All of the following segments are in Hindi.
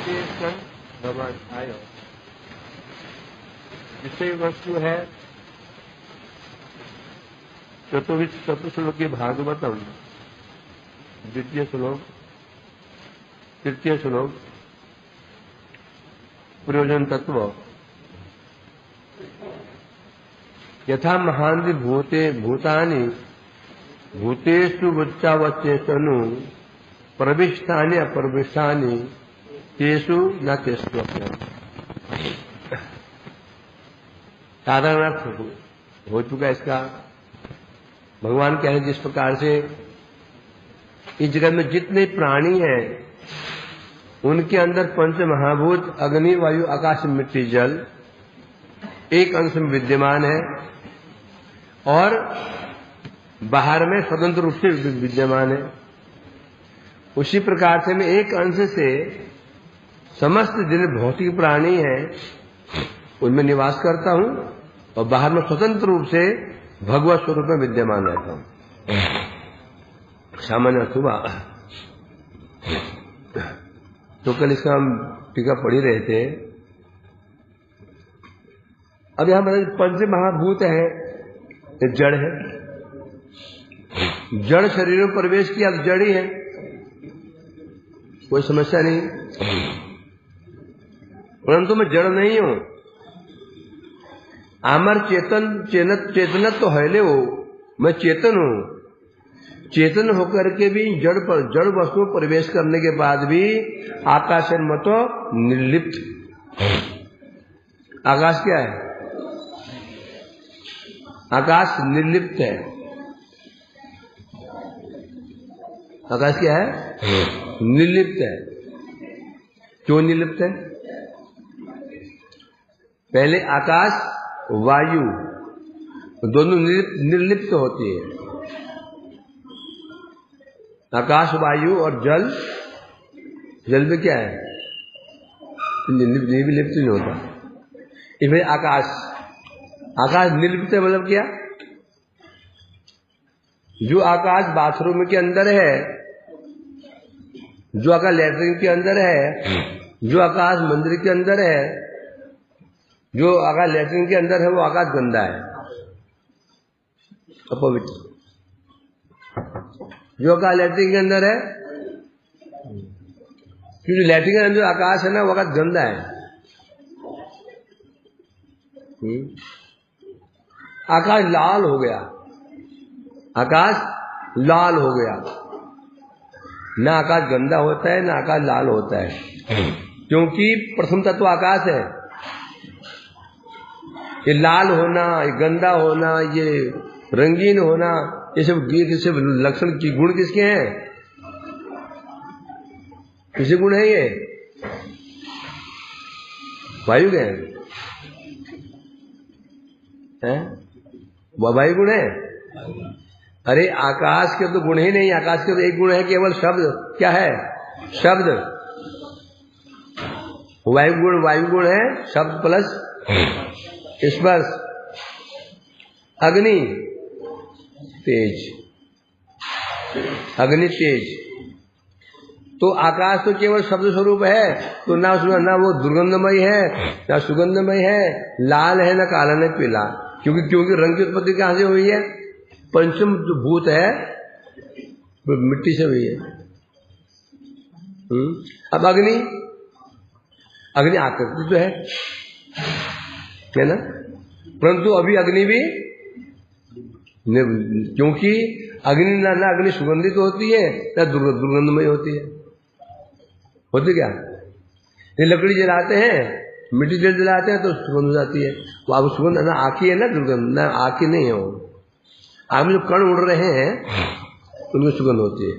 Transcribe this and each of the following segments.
विशेषण भगवान विषय वस्तु है चतुश्लोक की भागवतम द्वितीय श्लोक तृतीय श्लोक प्रयोजन तत्व यथा महांति भूते भूतानि भूतेषु वच्चावचेतनु प्रविष्टानि अप्रविष्टानि तेषु न तेषु अपयम्। साधारण अर्थ हो चुका इसका। भगवान कह रहे जिस प्रकार से इस जगत में जितने प्राणी हैं उनके अंदर पंच महाभूत अग्नि वायु आकाश मिट्टी जल एक अंश में विद्यमान है और बाहर में स्वतंत्र रूप से विद्यमान है। उसी प्रकार से मैं एक अंश से समस्त जितने भौतिक प्राणी हैं उनमें निवास करता हूं और बाहर में स्वतंत्र रूप से भगवत स्वरूप में विद्यमान रहता हूं। सामान्य अर्थ हुआ। तो कल इसका हम टीका पढ़ ही रहे थे। अब यहां मतलब पंच महाभूत है, जड़ है, जड़ शरीर में प्रवेश किया तो जड़ ही है, कोई समस्या नहीं। परंतु मैं जड़ नहीं हूं। आमर चेतन तो है ले वो, मैं चेतन हूं। चेतन होकर के भी जड़ वस्तु में प्रवेश करने के बाद भी आकाश मत निर्लिप्त। आकाश क्या है? आकाश निर्लिप्त है। आकाश क्या है? निर्लिप्त है। क्यों निर्लिप्त है? पहले आकाश वायु दोनों निर्लिप्त होती है। आकाश वायु और जल, जल में क्या है? निर्लिप्त नहीं होता। इसमें आकाश निर्लिप्त है मतलब क्या? जो आकाश बाथरूम के अंदर है, जो आकाश लैट्रिन के अंदर है, जो आकाश मंदिर के अंदर है, जो आकाश लैट्रिन के अंदर है वो आकाश गंदा है, अपवित्र। जो आकाश लैट्रिन के अंदर है, क्योंकि लैट्रिन के अंदर जो आकाश है ना वो आकाश गंदा है। आकाश लाल हो गया, आकाश लाल हो गया। ना आकाश गंदा होता है ना आकाश लाल होता है, क्योंकि प्रथम तत्व आकाश है। ये लाल होना, ये गंदा होना, ये रंगीन होना, ये सब लक्षण की गुण किसके हैं? किसी गुण है ये? वायु के हैं? वायु गुण है? अरे आकाश के तो गुण ही नहीं। आकाश के तो एक गुण है केवल शब्द। क्या है? शब्द। वायु गुण है शब्द प्लस स्पर्श। अग्नि तेज, अग्नि तेज। तो आकाश तो केवल शब्द स्वरूप है, तो ना उसमें ना वो दुर्गंधमय है ना सुगंधमय है, लाल है ना काला ना पीला। क्योंकि रंग की उत्पत्ति कहां से हुई है? पंचम जो भूत है वो मिट्टी से हुई है। अब अग्नि आकृति तो है ना, परंतु अभी अग्नि भी, क्योंकि अग्नि ना अग्नि सुगंधित होती है ना दुर्गंधमय होती है। होती क्या? ये लकड़ी जलाते हैं, मिट्टी जलाते हैं तो सुगंध हो जाती है। तो अब सुगंध ना आकी है ना दुर्गंध, ना आकी नहीं है। वो आग में जो कण उड़ रहे हैं उनमें सुगंध होती है।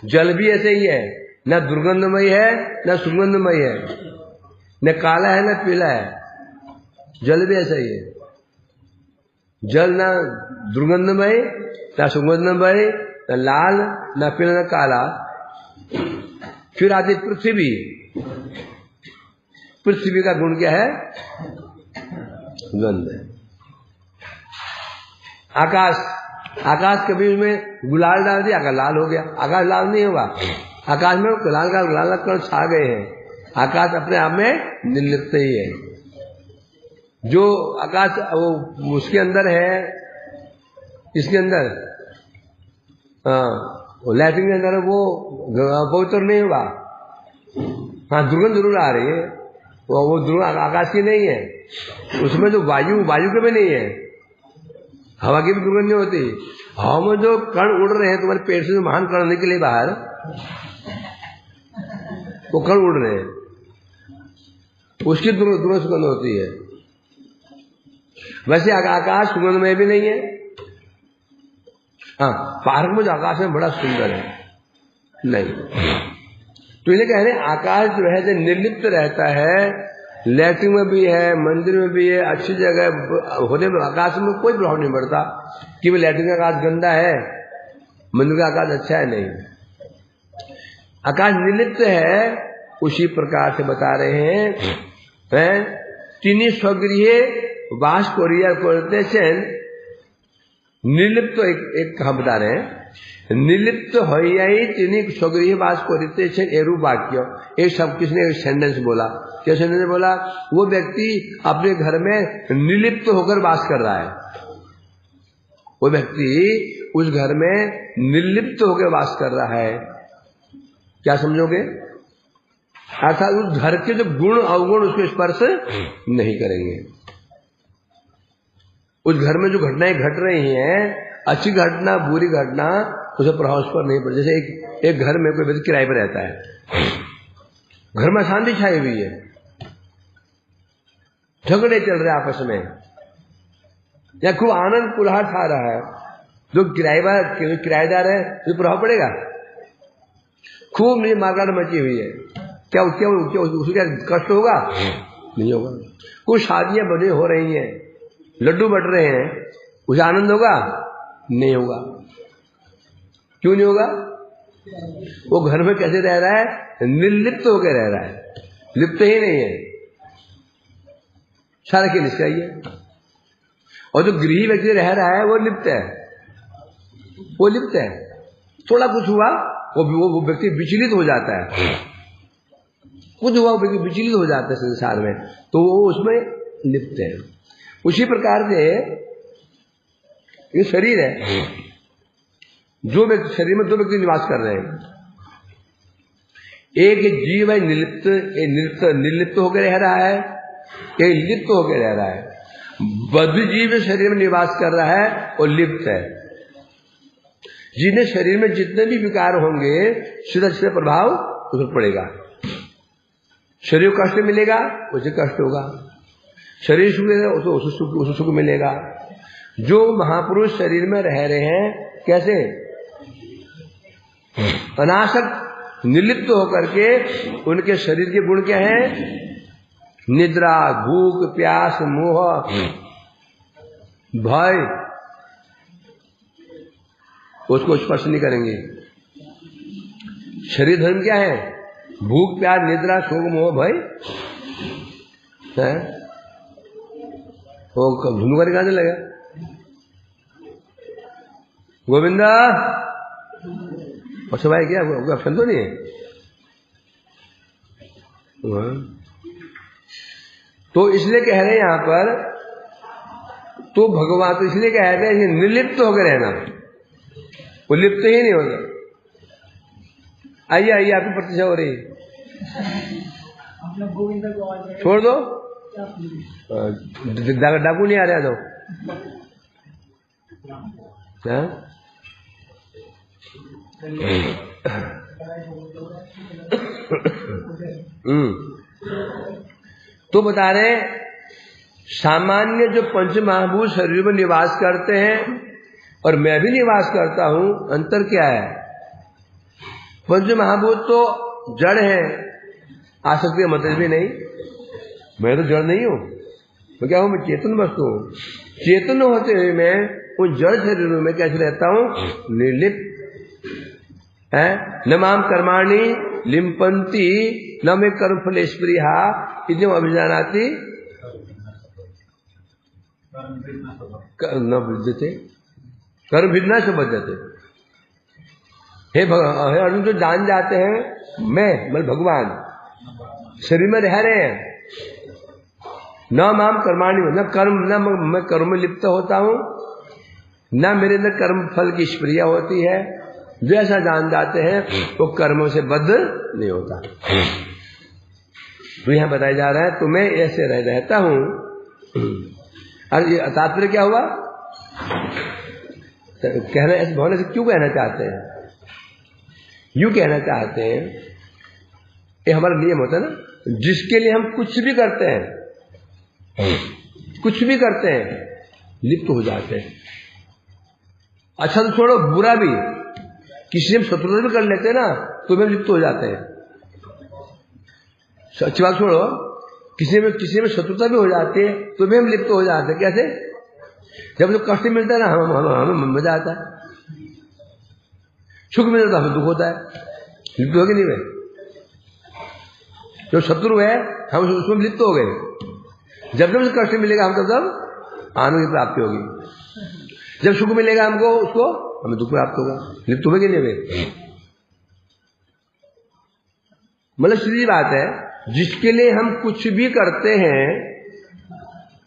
जल भी ऐसे ही है, न दुर्गंधमय है न सुगंधमय है, न काला है न पीला है। जल भी ऐसा ही है। जल न दुर्गंधमय न सुगंधमय न लाल न पीला न काला। फिर आती पृथ्वी। पृथ्वी का गुण क्या है? गंध है। आकाश कभी उसमें गुलाल डाल दिया, आकाश लाल हो गया। आकाश लाल नहीं होगा, आकाश में लाल लाल कण छा गए हैं। आकाश अपने आप में निर्लिप्त ही है। जो आकाश वो उसके अंदर है, इसके अंदर लैट्रिन के अंदर, वो पवित्र नहीं होगा। हाँ, दुर्गंध जरूर आ रही है, वो दुर्गंध आकाश की नहीं है। उसमें जो वायु के भी नहीं है, हवा की भी दुर्गंध नहीं होती। हवा में जो कण उड़ रहे हैं तुम्हारे पेट से, जो महान कण निकले बाहर, वो कण उड़ रहे हैं, उसकी दुर्गंध सुगंध होती है। वैसे आकाश सुगंध में भी नहीं है। हाँ, पार्क में जो आकाश है बड़ा सुंदर है, नहीं। तो इन्हें कह रहे हैं आकाश जो है जो निर्लिप्त रहता है, लैट्रिन में भी है, मंदिर में भी है, अच्छी जगह होने में आकाश में कोई प्रभाव नहीं पड़ता कि वो लैट्रिन का आकाश गंदा है, मंदिर का आकाश अच्छा है, नहीं। आकाश निर्लिप्त है। उसी प्रकार से बता रहे हैं तिनी स्वगृह वास करते से निर्लिप्त, एक कहा बता रहे हैं, निर्लिप्त होई तिनी स्वगृह वास करते से एरू वाक्य। एक सब किसने एक सेंटेंस बोला, क्या सेंटेंस बोला? वो व्यक्ति अपने घर में निर्लिप्त होकर वास कर रहा है। वो व्यक्ति उस घर में निर्लिप्त होकर वास कर रहा है। क्या समझोगे? अर्थात उस घर के जो गुण अवगुण उसको स्पर्श नहीं करेंगे। उस घर में जो घटनाएं घट रही हैं, अच्छी घटना बुरी घटना, उसे प्रभाव उस पर नहीं पड़ता। जैसे एक घर में कोई व्यक्ति किराए पर रहता है, घर में शांति छाई हुई है, झगड़े चल रहे आपस में, या खूब आनंद कुल्हाड़ छा रहा है, जो किराएदार है तो प्रभाव पड़ेगा। खूब मारकाट मची हुई है, क्या उसको क्या कष्ट होगा? नहीं होगा। कुछ शादियां बड़ी हो रही हैं, लड्डू बट रहे हैं, उसे आनंद होगा? नहीं होगा। क्यों नहीं होगा? वो घर में कैसे रह रहा है? निर्लिप्त होकर रह रहा है, लिप्त ही नहीं है, सारा खेल इसका ही है। और जो गृही व्यक्ति रह रहा है वो लिप्त है, वो लिप्त है। थोड़ा कुछ हुआ वो व्यक्ति विचलित हो जाता है, कुछ हुआ वो व्यक्ति विचलित हो जाता है संसार में, तो वो उसमें लिप्त है। उसी प्रकार से ये शरीर है, जो व्यक्ति शरीर में दो व्यक्ति निवास कर रहे हैं, एक जीव है निर्लिप्त होकर रह रहा है, एक लिप्त होकर रह रहा है। बद्ध जीव शरीर में निवास कर रहा है और लिप्त है। जिन्हें शरीर में जितने भी विकार होंगे सीधा सीधा प्रभाव उस पर पड़ेगा। शरीर को कष्ट मिलेगा, उसे कष्ट होगा। शरीर सुख देगा, उसे सुख मिलेगा। जो महापुरुष शरीर में रह रहे हैं, कैसे अनासक्त निर्लिप्त होकर के, उनके शरीर के गुण क्या हैं? निद्रा, भूख, प्यास, मोह, भय, उसको स्पर्श नहीं करेंगे। शरीर धर्म क्या है? भूख, प्यास, निद्रा, शोक, मोह, भय है। वो धुनु करके गाने लगा, गोविंदा और भाई क्या ऑप्शन तो नहीं है। तो इसलिए कह रहे हैं यहां पर, तो भगवान तो इसलिए कह रहे हैं निर्लिप्त होकर रहना, वो लिप्त ही नहीं होगा। आइए आइए, आपकी प्रतिष्ठा हो रही, छोड़ दो, डाकू नहीं आ रहा तो तो बता रहे सामान्य जो पंच महाभूत शरीर में निवास करते हैं और मैं भी निवास करता हूं, अंतर क्या है? पंच महाभूत तो जड़ है, आसक्ति का मतलब भी नहीं। मैं तो जड़ नहीं हूं, तो क्या हूं? मैं चेतन वस्तु हूं। चेतन होते हुए मैं उन जड़ शरीरों में कैसे रहता हूं? निर्लिप्त है। न माम कर्माणि लिम्पन्ति न मे कर्म फल स्पृहा इति अभिजानाति न विद्यते कर्म भिन्ना से बद्यते। हे अर्जुन, जो जान जाते हैं मैं मतलब भगवान शरीर में रह रहे हैं, न माम कर्माणि, न कर्म, न मैं कर्म में लिप्त होता हूं, न मेरे अंदर कर्म फल की स्प्रिया होती है, जो ऐसा जान जाते हैं वो कर्मों से बद्ध नहीं होता। तो यहां बताया जा रहा है तो मैं ऐसे रहता हूं। और ये तात्पर्य क्या हुआ? कहना ऐसे भगवान से क्यों कहना चाहते हैं? यूं कहना चाहते हैं, ये हमारा नियम होता है ना, जिसके लिए हम कुछ भी करते हैं, कुछ भी करते हैं, लिप्त हो जाते हैं। अच्छा तो छोड़ो, बुरा भी, किसी से शत्रुता भी कर लेते हैं ना तो में लिप्त हो जाते हैं। अच्छी बात छोड़ो, किसी में शत्रुता भी हो जाती है तो भी हम लिप्त हो जाते हैं। कैसे? जब कष्ट मिलता है ना हमें मजा आता है, सुख मिलता है हमें दुख होता है। लिप्त हो गए नहीं? वे जो शत्रु है हम उसमें लिप्त हो गए। जब उसे कष्ट मिलेगा हमको तब आनंद की प्राप्ति होगी, जब सुख मिलेगा हमको उसको हमें दुख प्राप्त होगा। लिप्त हो गए नहीं वे? मतलब सीधी बात है, जिसके लिए हम कुछ भी करते हैं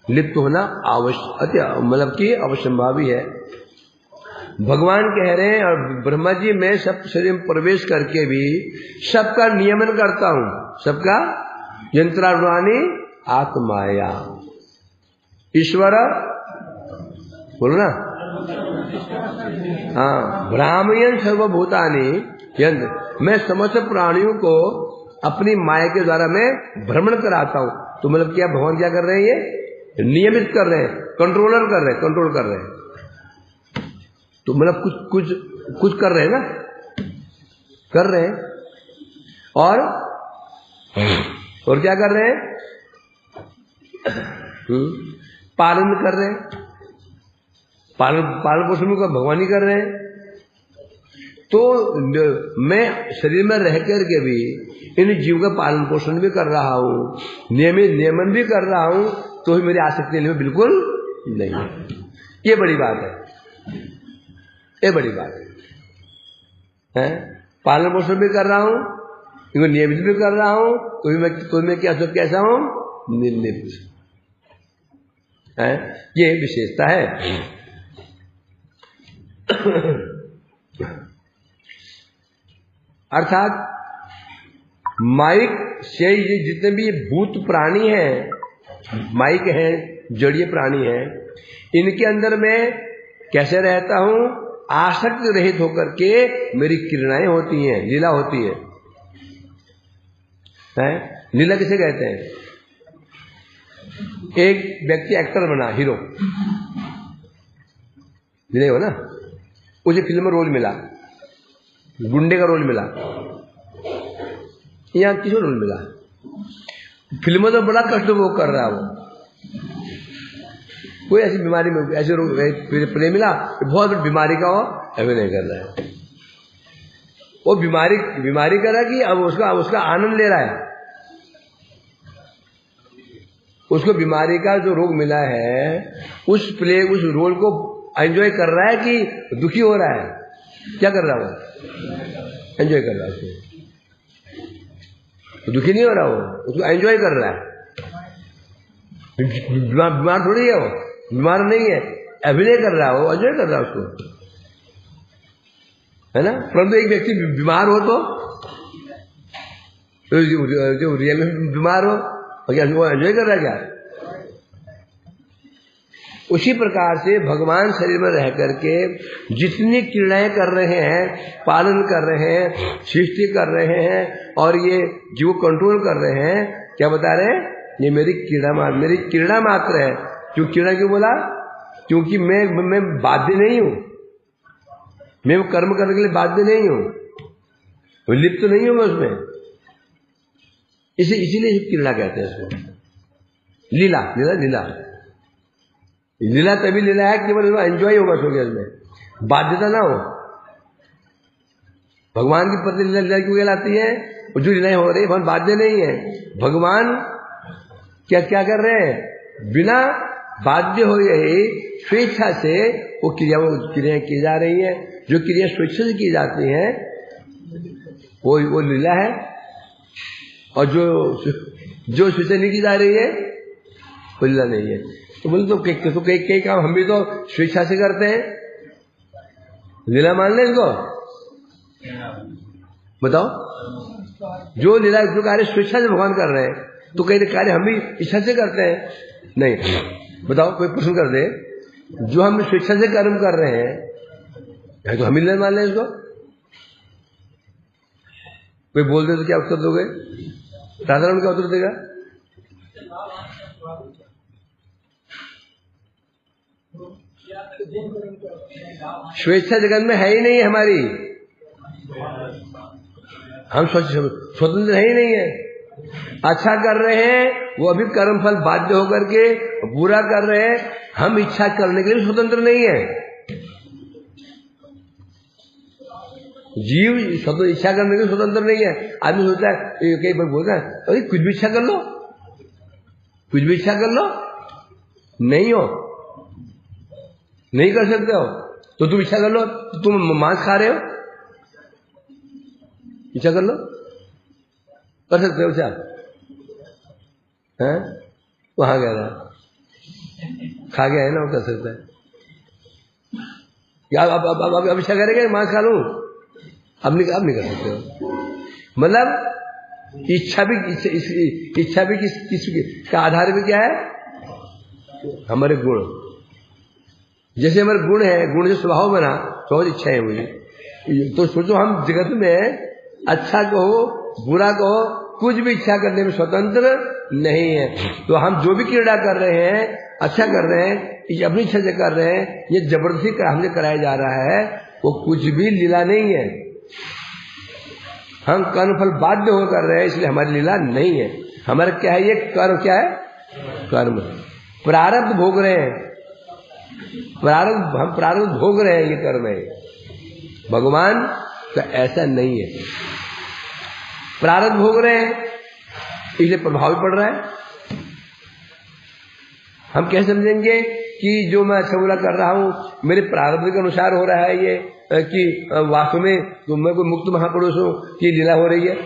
लिप्त होना आवश्यक, मतलब कि अवश्यंभावी है। भगवान कह रहे हैं और ब्रह्मा जी, मैं सब शरीर में प्रवेश करके भी सबका नियमन करता हूं, सबका यंत्राणुरानी आत्माया। ईश्वर बोलो ना, हाँ, ब्राह्मण सर्वभूतानि यंत्र, मैं समस्त प्राणियों को अपनी माया के द्वारा मैं भ्रमण कराता हूं। तो मतलब क्या भगवान क्या कर रहे हैं? ये नियमित कर रहे हैं, कंट्रोलर कर रहे हैं, कंट्रोल कर रहे हैं। तो मतलब कुछ कर रहे हैं ना, कर रहे हैं। और क्या कर रहे हैं? पालन कर रहे हैं। पालन पोषण का भगवान ही कर रहे हैं। तो मैं शरीर में रह करके भी इन जीव का पालन पोषण भी कर रहा हूं, नियमन भी कर रहा हूं, तो ही मेरी आसक्ति में बिल्कुल नहीं है। ये बड़ी बात है, ये बड़ी बात है। पालन पोषण भी कर रहा हूं, इनको नियमित भी कर रहा हूं, तो मैं कैसा हूं? निर्लिप्त है। ये विशेषता है। अर्थात माइक से ये जितने भी भूत प्राणी हैं, माइक हैं, जड़ीय प्राणी हैं, इनके अंदर मैं कैसे रहता हूं? आसक्त रहित होकर के मेरी क्रीड़ाएं होती हैं, लीला होती है। लीला किसे कहते हैं? एक व्यक्ति एक्टर बना, हीरो, लीला हो ना, उसे फिल्म में रोल मिला, गुंडे का रोल मिला या किसी रोल मिला, फिल्म में तो बड़ा कष्ट भोग कर रहा है वो। कोई ऐसी बीमारी में ऐसे प्ले मिला, बहुत बड़ी बीमारी का वो अभिनय कर रहा है। वो बीमारी कर रहा है कि अब उसका आनंद ले रहा है। उसको बीमारी का जो रोग मिला है, उस रोल को एंजॉय कर रहा है कि दुखी हो रहा है? क्या कर रहा है वो? एंजॉय कर रहा है उसको। तो दुखी नहीं हो रहा, वो उसको एंजॉय कर रहा है। बीमार थोड़ी है वो, बीमार नहीं है, अभिनय कर रहा है वो, एंजॉय कर रहा है उसको, है ना। परंतु एक व्यक्ति बीमार हो तो जो रियल में बीमार हो, क्या वो एंजॉय कर रहा है क्या? उसी प्रकार से भगवान शरीर में रह करके जितनी क्रीड़ाएं कर रहे हैं, पालन कर रहे हैं, सृष्टि कर रहे हैं और ये जीव कंट्रोल कर रहे हैं, क्या बता रहे हैं? ये मेरी क्रीड़ा मात्र है। क्यों क्रीड़ा क्यों बोला? क्योंकि मैं बाध्य नहीं हूं, मैं कर्म करने के लिए बाध्य नहीं हूं, लिप्त तो नहीं हूं मैं उसमें। इसीलिए क्रीड़ा कहते हैं इसको। लीला लीला लीला लीला तभी लीला है केवल एंजॉय होगा सो इसमें, बाध्यता ना हो। भगवान की प्रति लीला क्यों कहलाती है? जो लीलाएं हो रही है भगवान बाध्य नहीं है। भगवान क्या कर रहे हैं? बिना बाध्य हो गए स्वेच्छा से वो क्रियाएं की जा रही है। जो क्रिया स्वेच्छा से की जाती हैं वो लीला है। और जो स्वेच्छा नहीं की जा रही है वो लीला नहीं है। तो बोले तो कई काम हम भी तो स्वेच्छा से करते हैं, लीला मान लें इसको? बताओ, जो लीला जो कार्य स्वेच्छा से भगवान कर रहे हैं, तो कई कार्य हम भी इच्छा से करते हैं? नहीं। बताओ, कोई प्रश्न कर दे, जो हम स्वेच्छा से कर्म कर रहे हैं तो हम ही लीला मान लें इसको? कोई बोल दे तो क्या उत्तर दोगे? साधारण क्या उत्तर देगा? स्वेच्छा जगत में है ही नहीं हमारी, हम स्वतंत्र है ही नहीं है। अच्छा कर रहे हैं वो अभी कर्म फल बाध्य होकर के, बुरा कर रहे हैं हम इच्छा करने के लिए स्वतंत्र नहीं है। जीव इच्छा करने के लिए स्वतंत्र नहीं है। आदमी सोचता है, कई बार बोलता है, अरे कुछ भी इच्छा कर लो, कुछ भी इच्छा कर लो। नहीं हो, नहीं कर सकते हो तो तुम इच्छा कर लो। तुम मांस खा रहे हो, इच्छा कर लो, कर सकते हो क्या? हैं? वहां कह रहा खा गया है ना, वो कर सकता है क्या? अब इच्छा करेगा मांस खा लूं, अब नहीं कर सकते हो। मतलब इच्छा भी किसका आधार भी क्या है? हमारे गुण। जैसे हमारे गुण है, गुण जो स्वभाव बना, बहुत इच्छाएं हुई, तो सोचो हम जगत में अच्छा कहो बुरा कहो कुछ भी इच्छा करने में स्वतंत्र नहीं है। तो हम जो भी क्रीड़ा कर रहे हैं, अच्छा कर रहे हैं, अपनी इच्छा से कर रहे हैं, ये जबरदस्ती हमसे कराया जा रहा है, वो कुछ भी लीला नहीं है। हम कर्म फल बाध्य होकर कर रहे हैं, इसलिए हमारी लीला नहीं है। हमारा क्या है? ये कर्म क्या है? कर्म, प्रारब्ध भोग रहे हैं, हम प्रारब्ध भोग रहे हैं, ये कर्म है। भगवान तो ऐसा नहीं है, प्रारब्ध भोग रहे हैं इसलिए प्रभाव भी पड़ रहा है। हम कैसे समझेंगे कि जो मैं अच्छा बुरा कर रहा हूं मेरे प्रारब्ध के अनुसार हो रहा है ये, कि वास्तव में तो मैं कोई मुक्त महापुरुष हूं कि लीला हो रही है?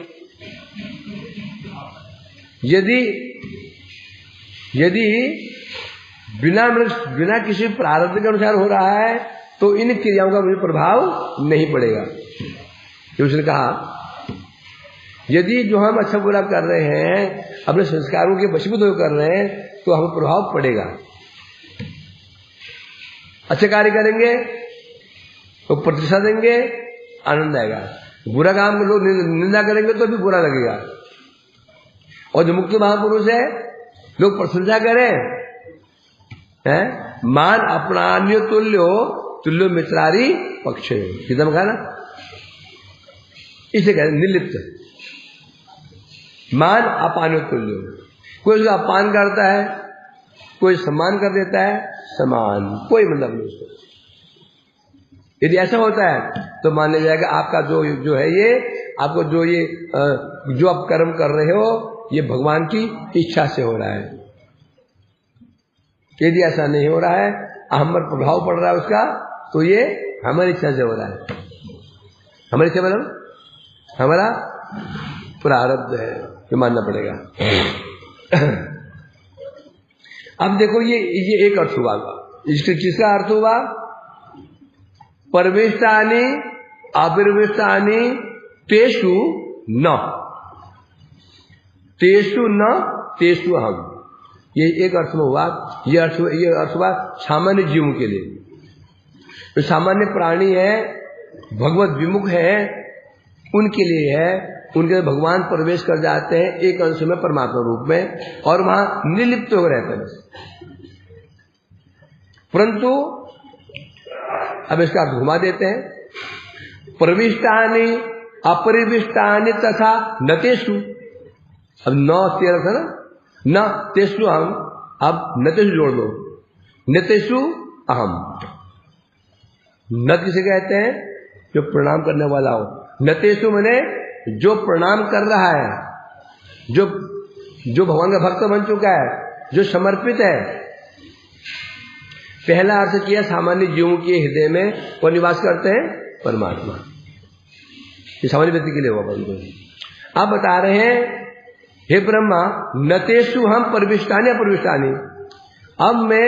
यदि बिना किसी प्रारब्ध के अनुसार हो रहा है तो इन क्रियाओं का मुझे प्रभाव नहीं पड़ेगा। उसने कहा यदि जो हम अच्छा बुरा कर रहे हैं अपने संस्कारों के वशीभूत होकर कर रहे हैं तो हमें प्रभाव पड़ेगा। अच्छे कार्य करेंगे तो प्रतिष्ठा देंगे, आनंद आएगा। बुरा काम लोग निंदा करेंगे तो भी बुरा लगेगा। और जो मुक्त महापुरुष है लोग प्रशंसा करें, हैं? मान अपनान्य तुल्यो मित्रारी पक्ष, कितना कहा ना, इसे कहते निर्लिप्त। मान अपान्य तुल्यो, कोई उसका अपमान करता है, कोई सम्मान कर देता है, समान, कोई मतलब नहीं उसको। यदि ऐसा होता है तो मान लिया जाएगा आपका जो है ये, आपको जो आप कर्म कर रहे हो ये भगवान की इच्छा से हो रहा है। यदि ऐसा नहीं हो रहा है, हम पर प्रभाव पड़ रहा है उसका, तो ये हमारी इच्छा से हो रहा है। हमारी इच्छा मतलब हमारा प्रारब्ध है, ये मानना पड़ेगा। अब देखो ये एक अर्थ हुआ, इसका किसका अर्थ हुआ? परविष्टानि अविर्विष्टानि तेषु न तेषु अहम्, ये एक अर्थ में हुआ। ये अर्थ हुआ सामान्य जीवों के लिए। तो सामान्य प्राणी है, भगवत विमुख है, उनके लिए है। उनके लिए भगवान प्रवेश कर जाते हैं एक अंश में परमात्मा रूप में, और वहां निर्लिप्त हो रहते हैं। परंतु अब इसका अर्थ घुमा देते हैं, प्रविष्टानि अपरिविष्टानि तथा न तेषु। अब न तेरा था ना, न तेषु अहम, अब न तेषु जोड़ दो, न तेषु अहम। न किसे कहते हैं? जो प्रणाम करने वाला हो। न तेषु मने जो प्रणाम कर रहा है, जो भगवान का भक्त बन चुका है, जो समर्पित है। पहला अर्थ किया सामान्य जीवों के हृदय में वो निवास करते हैं परमात्मा। ये सामान्य व्यक्ति के लिए हुआ परंतु आप बता रहे हैं हे ब्रह्मा नतेषु हम परविष्टानि अप्रविष्टानि। अब मैं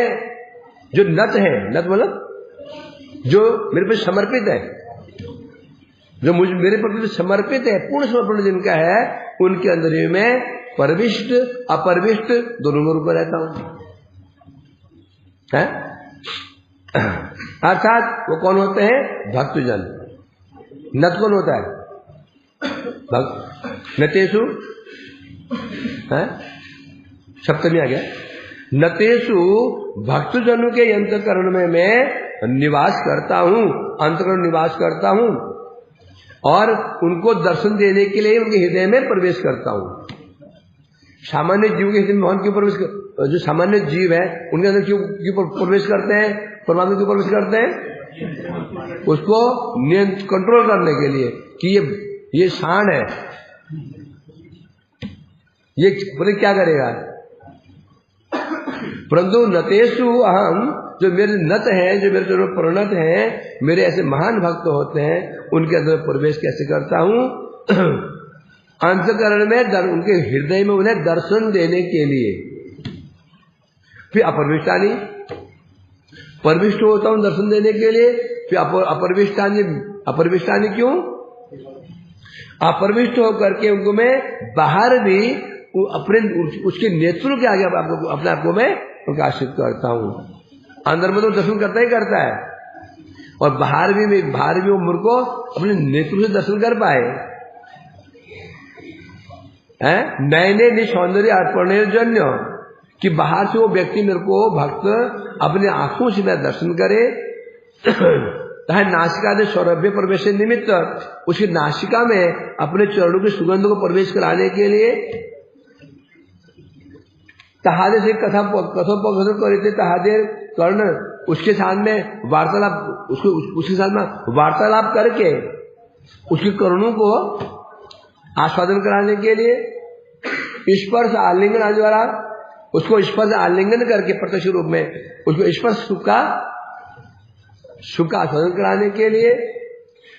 जो नत है, नत मतलब जो मेरे पर समर्पित है, जो मुझे मेरे प्रति समर्पित है, पूर्ण समर्पण जिनका है, उनके अंदर ही मैं परविष्ट अपर्विष्ट दोनों में रूप में रहता हूं है? अर्थात वो कौन होते हैं? भक्तजन। नत कौन होता है? नतेषु है, सप्तमी आ गया। नतेषु भक्तजनों के अंतःकरण में मैं निवास करता हूं, अंतःकरण निवास करता हूं और उनको दर्शन देने के लिए उनके हृदय में प्रवेश करता हूं। सामान्य जीव के हृदय में भगवान क्यों प्रवेश कर, जो सामान्य जीव है उनके अंदर क्यों प्रवेश करते हैं? परमात्मा क्यों प्रवेश करते हैं? उसको कंट्रोल करने के लिए कि ये शान है, ये बोले क्या करेगा। परंतु नतेषु अहम, जो मेरे नत हैं, जो मेरे जो प्रणत हैं, मेरे ऐसे महान भक्त होते हैं, उनके अंदर प्रवेश कैसे करता हूं? अंतःकरण में उनके हृदय में उन्हें दर्शन देने के लिए। फिर अपर्विष्टानि, परविष्ट होता हूं दर्शन देने के लिए। फिर अपर्विष्टानि, अपर्विष्टानि क्यों? अपर्विष्ट होकर के उनको मैं बाहर भी अपने उसके नेतृत्व के आगे अपने आप को मैं प्रकाशित करता हूं। अंदर में तो दर्शन करता ही करता है और बाहर भी वो मुझ को अपने नेतृत्व से दर्शन कर पाए है। नैने निसौंदर्य अर्पणजन्य, कि बाहर से वो व्यक्ति मेरे को भक्त अपने आंखों से मेरा दर्शन करे। नासिका ने सौरभ्य प्रवेश निमित्त, उसकी नासिका में अपने चरणों की सुगंध को प्रवेश कराने के लिए। तहादे से कथोपकथन करते, तहादे कर्ण, उसके साथ में वार्तालाप, उसके साथ में वार्तालाप करके उसके कर्णों को आस्वादन कराने के लिए। स्पर्श आलिंगन द्वारा उसको स्पर्श आलिंगन करके प्रत्यक्ष रूप में उसको स्पर्श सुख का आस्वादन कराने के लिए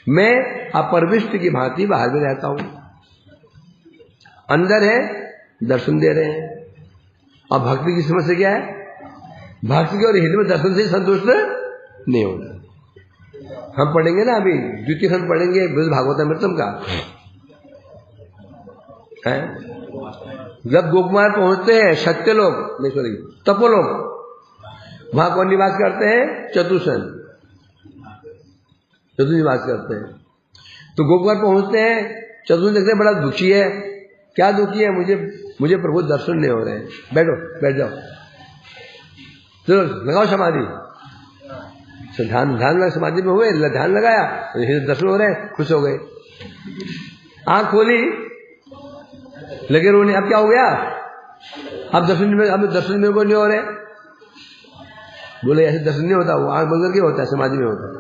मैं अपर्विष्ट की भांति बाहर में रहता हूं। अंदर है दर्शन दे रहे हैं। और भक्ति की समस्या क्या है? भक्ति के और हृदय में दर्शन से संतुष्ट नहीं होना। हम पढ़ेंगे ना अभी द्वितीय खंड पढ़ेंगे भागवतामृतम का है। जब गोकुमार पहुंचते हैं सत्य लोग, नहीं सॉरी तपोलोक, वहां कौन निवास करते हैं? चतुर्सन, चतुर निवास करते हैं। तो गोकुमार पहुंचते हैं, चतुर देखते हैं बड़ा दुखी है। क्या दुखी है? मुझे प्रभु दर्शन नहीं हो रहे हैं। बैठ जाओ, चलो लगाओ समाधि। तो ध्यान लगा, समाधि में हुए, ध्यान लगाया, दर्शन हो रहे हैं, खुश हो गए। आंख खोली, लगे रोने। अब क्या हो गया? अब दर्शन में को नहीं हो रहे। बोले ऐसे दर्शन नहीं होता, वो आंख बंद करके होता है, समाधि में होता है।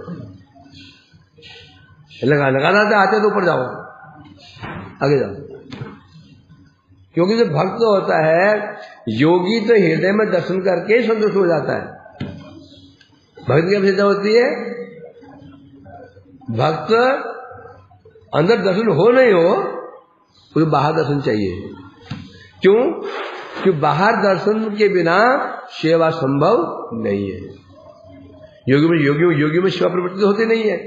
लगाना था, आते तो ऊपर जाओ, आगे जाओ। क्योंकि जो भक्त होता है, योगी तो हृदय में दर्शन करके ही संतुष्ट हो जाता है। भक्त की विशेषता होती है, भक्त अंदर दर्शन हो नहीं हो, उसको बाहर दर्शन चाहिए। क्यों? कि बाहर दर्शन के बिना सेवा संभव नहीं है। योगियों में सेवा प्रवृत्ति होती नहीं है,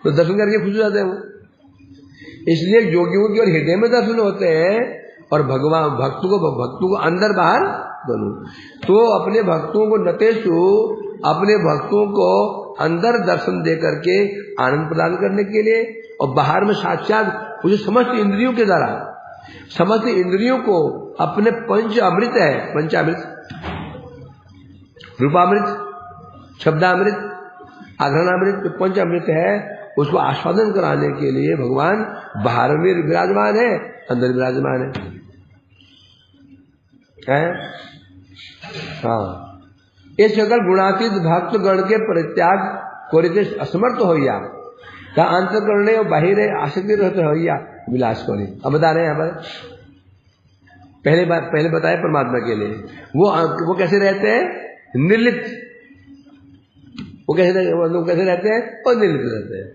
तो दर्शन करके खुश हो जाते हैं वो। इसलिए योगियों की और हृदय में दर्शन होते हैं और भगवान भक्तों को अंदर बाहर दोनों। तो अपने भक्तों को नतेषु, अपने भक्तों को अंदर दर्शन दे करके आनंद प्रदान करने के लिए, और बाहर में साक्षात मुझे समस्त इंद्रियों के द्वारा, समस्त इंद्रियों को अपने पंच अमृत है, पंचामृत, रूपामृत, शब्दामृत, आघ्राणामृत, जो पंच अमृत है, उसको आस्वादन कराने के लिए भगवान बाहर में विराजमान है, अंदर विराजमान है? हाँ। ये सकल गुणातीत भक्त गण के परित्याग कोरिते असमर्थ होइया, अंतःकरण और बाहिर आसक्ति रहते होइया विलास कोरी। अब बता रहे हैं यहाँ पर, पहले बताए परमात्मा के लिए वो कैसे रहते हैं? निर्लिप्त। वो कैसे रहते हैं? और निर्लिप्त रहते हैं।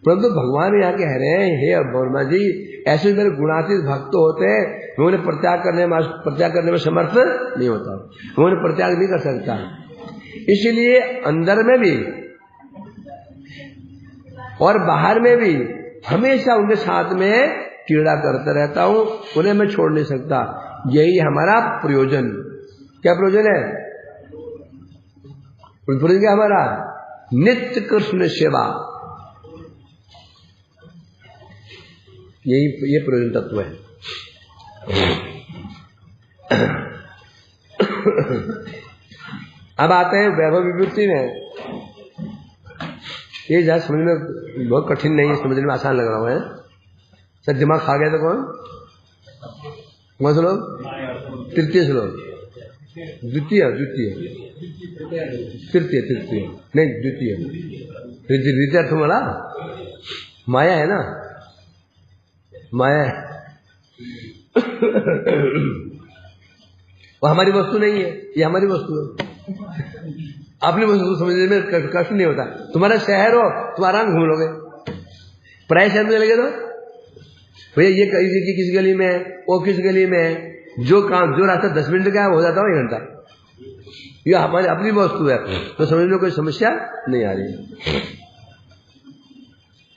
परंतु भगवान यहाँ कह रहे हैं, हे वर्मा जी, ऐसे मेरे गुणातीत भक्त होते हैं, मैं उन्हें प्रत्याग करने में समर्थ नहीं होता, मैं उन्हें प्रत्याग नहीं कर सकता। इसलिए अंदर में भी और बाहर में भी हमेशा उनके साथ में क्रीड़ा करता रहता हूं, उन्हें मैं छोड़ नहीं सकता। यही हमारा प्रयोजन। क्या प्रयोजन है? प्रयोजन क्या हमारा? नित्य कृष्ण सेवा। ये प्रयोजन तत्व है। अब आते हैं वैभव विभूति में। ये जरा समझ में बहुत कठिन नहीं है, समझने में आसान लग रहा है। सर दिमाग खा गया तो कौन श्लोक? तृतीय श्लोक, द्वितीय नहीं द्वितीय अर्थ वाला माया है ना, माया है। वो हमारी वस्तु नहीं है, ये हमारी वस्तु है। अपनी वस्तु समझने में कष्ट नहीं होता। तुम्हारा शहर हो, तुम आराम घूम लोगे। पराये शहर में लगे तो भैया ये किस गली में, वो किस गली में, जो रास्ता 10 मिनट का हो जाता है 1 घंटा। ये हमारी अपनी वस्तु है, तो समझ लो कोई समस्या नहीं आ रही।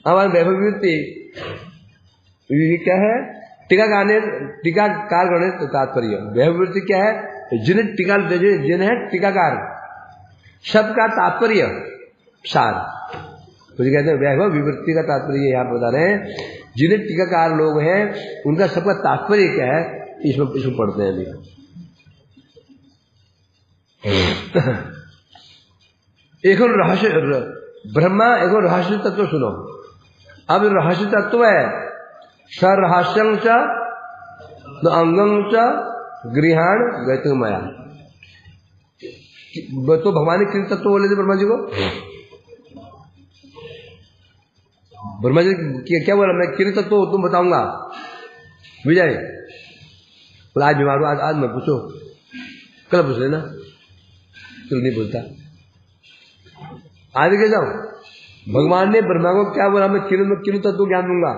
हमारे वैभव विभूति क्या है? टीकाकार गणे तात्पर्य। वैभव विभूति क्या है? जिन्हें टीकाकार शब्द का तात्पर्य सार, तो कहते हैं वैभव विवृत्ति का तात्पर्य यहाँ बता रहे हैं। जिन्हें टीकाकार लोग हैं उनका सबका तात्पर्य क्या है, इसमें पढ़ते हैं अभी। एक रहस्य ब्रह्मा, एक रहस्य तत्व सुनो। अब रहस्य तत्व है सरहस्यं च अंगं च गृहाण गतमया। तो भगवान ने किन तत्व बोले थे ब्रह्मा जी को? ब्रह्मा जी क्या बोला? मैं किन तत्व तुम बताऊंगा विजय। बोला आज बीमार हूं, आज मैं पूछो, कल पूछ लेना। कल नहीं बोलता, आज के जाओ। भगवान ने ब्रह्मा को क्या बोला? मैं किन तत्व ज्ञान दूंगा।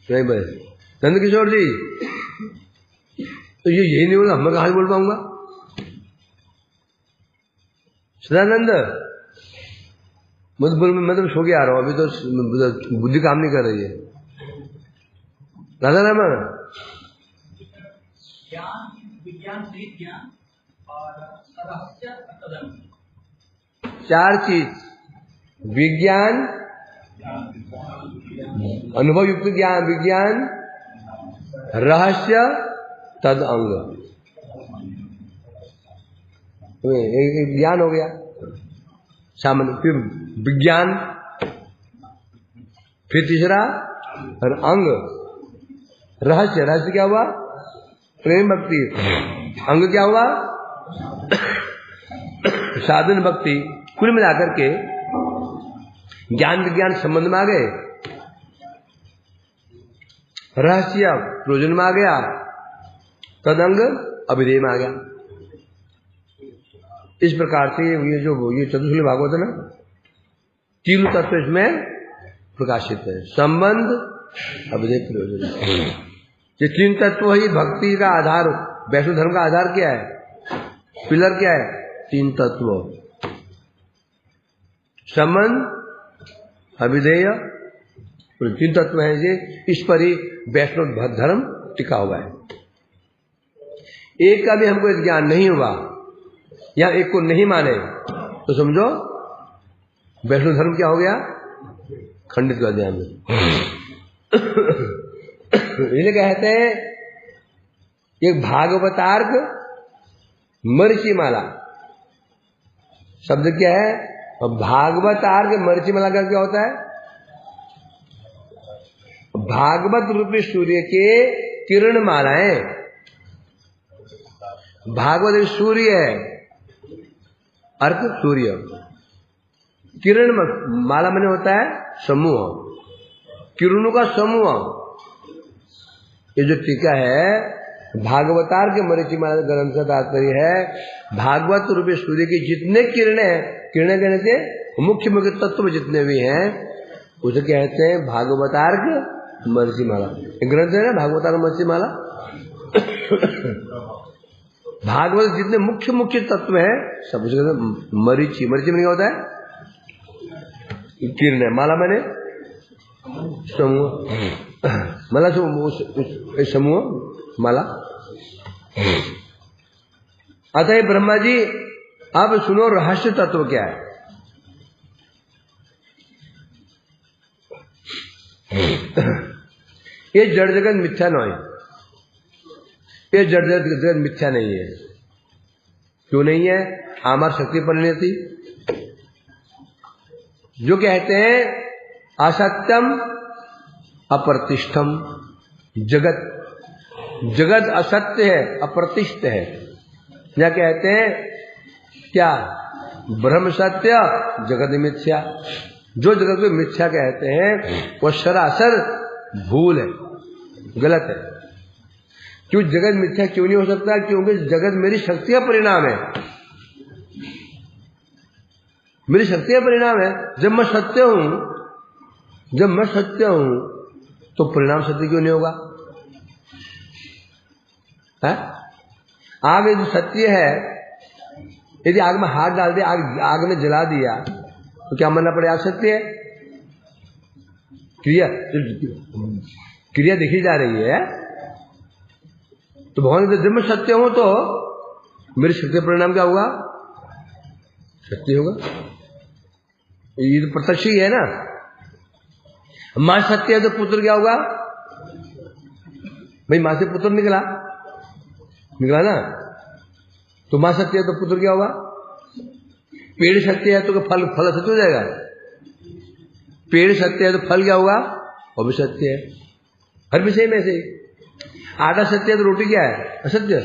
नहीं बोले नंद किशोर जी, तो ये यही नहीं बोला, मैं कहां बोल पाऊंगा? सदानंद मैं तो सो के आ रहा हूं, अभी तो बुद्धि काम नहीं कर रही है। राधा रामन विज्ञान और 4 चीज, विज्ञान, अनुभव युक्त ज्ञान विज्ञान, रहस्य, तद अंग। तो एक ज्ञान हो गया सामान्य, फिर विज्ञान, फिर तीसरा और अंग रहस्य। रहस्य क्या हुआ? प्रेम भक्ति। अंग क्या हुआ? साधन भक्ति। कुल मिलाकर के ज्ञान विज्ञान संबंध में आ गए, रहस्य प्रयोजन में आ गया, तदंग अभिधेय में आ गया। इस प्रकार से ये चतुर्श्लोकी भागवत है ना, 3 तत्व इसमें प्रकाशित है। संबंध, अभिधेय, प्रयोजन। ये 3 तत्व ही भक्ति का आधार। वैष्णव धर्म का आधार क्या है? पिलर क्या है? 3 तत्व, संबंध, अभिधेय, 3 तत्व है। ये इस पर ही वैष्णव धर्म टिका हुआ है। एक का भी हमको ज्ञान नहीं हुआ या एक को नहीं माने तो समझो वैष्णव धर्म क्या हो गया? खंडित कर दिया हमने। इन्हें कहते हैं एक भागवतार्क मरीचिमाला। शब्द क्या है? भागवतार्क मरीचिमाला का क्या होता है? भागवत रूपी सूर्य के किरण मालाएं। भागवत सूर्य है, अर्थ सूर्य, किरण माला माने होता है समूह, किरणों का समूह। ये जो टीका है भागवतार के मरीचिमाला ग्रंथ का तात्पर्य है भागवत रूपी सूर्य की जितने किरणें हैं, किरणें कहने से मुख्य मुख्य तत्व जितने भी हैं उसे कहते हैं भागवतार्क मरीचिमाला। ग्रंथ है ना भागवतार्क मरीचिमाला। भागवत जितने मुख्य मुख्य तत्व हैं सब उसे कहते हैं मरीचि। मरीचि में क्या होता है? किरणें। माला मैंने समूह, माला समूह माला। अतः ब्रह्मा जी अब सुनो रहस्य तत्व क्या है। ये जड़ जगत मिथ्या नहीं, ये जड़ जगत मिथ्या नहीं है। क्यों नहीं है? आमार शक्ति परिणति जो कहते हैं असत्यम अप्रतिष्ठम। जगत जगत असत्य है, अप्रतिष्ठ है। या कहते हैं क्या? ब्रह्म सत्य जगत मिथ्या। जो जगत को मिथ्या कहते हैं वो सरासर भूल है, गलत है। क्यों जगत मिथ्या क्यों नहीं हो सकता? क्योंकि जगत मेरी शक्ति का परिणाम है, मेरी शक्ति का परिणाम है। जब मैं सत्य हूं तो परिणाम सत्य क्यों नहीं होगा? है? आग यदि सत्य है, यदि आग में हाथ डाल दिया, आग में जला दिया तो क्या मानना पड़ेगा? आग सत्य है। क्रिया देखी जा रही है तो भगवान जब मैं सत्य हूं तो मेरी शक्ति परिणाम क्या होगा? सत्य होगा। ये तो प्रत्यक्ष ही है ना। मां सत्य है तो पुत्र क्या होगा? भाई मां से पुत्र निकला ना, तो मां सत्य है तो पुत्र क्या होगा? पेड़ सत्य है तो फल सत्य हो जाएगा। पेड़ सत्य है तो फल क्या होगा? वो भी सत्य है। हर विषय में से आटा सत्य है तो रोटी क्या है? असत्य।